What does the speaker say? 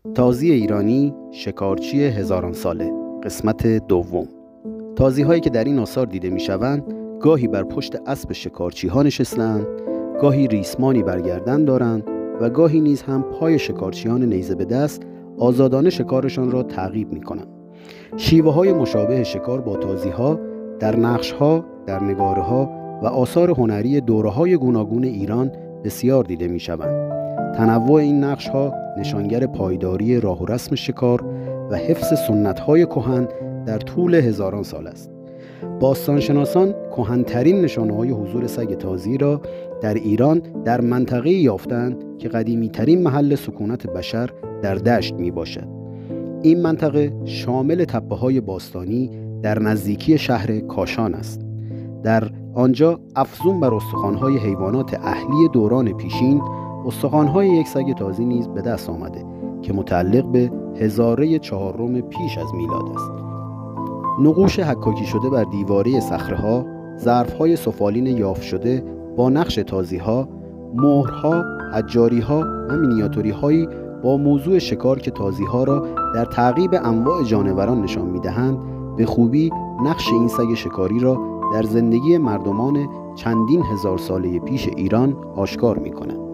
تازی ایرانی، شکارچی هزاران ساله، قسمت دوم. تازی‌هایی که در این آثار دیده می‌شوند، گاهی بر پشت اسب شکارچی‌ها نشسته‌اند، گاهی ریسمانی بر گردن دارند و گاهی نیز هم پای شکارچیان نیزه به دست آزادانه شکارشان را تعقیب می‌کنند. شیوه‌های مشابه شکار با تازی‌ها در نقش‌ها، در نگاره‌ها و آثار هنری دوره‌های گوناگون ایران بسیار دیده می‌شوند. تنوع این نقش‌ها نشانگر پایداری راه و رسم شکار و حفظ سنت‌های کهن در طول هزاران سال است. باستانشناسان کهن‌ترین نشانه‌های حضور سگ تازی را در ایران در منطقه‌ای یافتند که قدیمی‌ترین محل سکونت بشر در دشت میباشد. این منطقه شامل تپه‌های باستانی در نزدیکی شهر کاشان است. در آنجا افزون بر استخوان‌های حیوانات اهلی دوران پیشین، استخوان‌های یک سگ تازی نیز به دست آمده که متعلق به هزاره چهارم پیش از میلاد است. نقوش حکاکی شده بر دیواره صخره‌ها، ظرف‌های سفالین یافت شده با نقش تازی‌ها، مهرها، حجاری‌ها و مینیاتوری‌هایی با موضوع شکار که تازی‌ها را در تعقیب انواع جانوران نشان می‌دهند، به خوبی نقش این سگ شکاری را در زندگی مردمان چندین هزار ساله پیش ایران آشکار می‌کنند.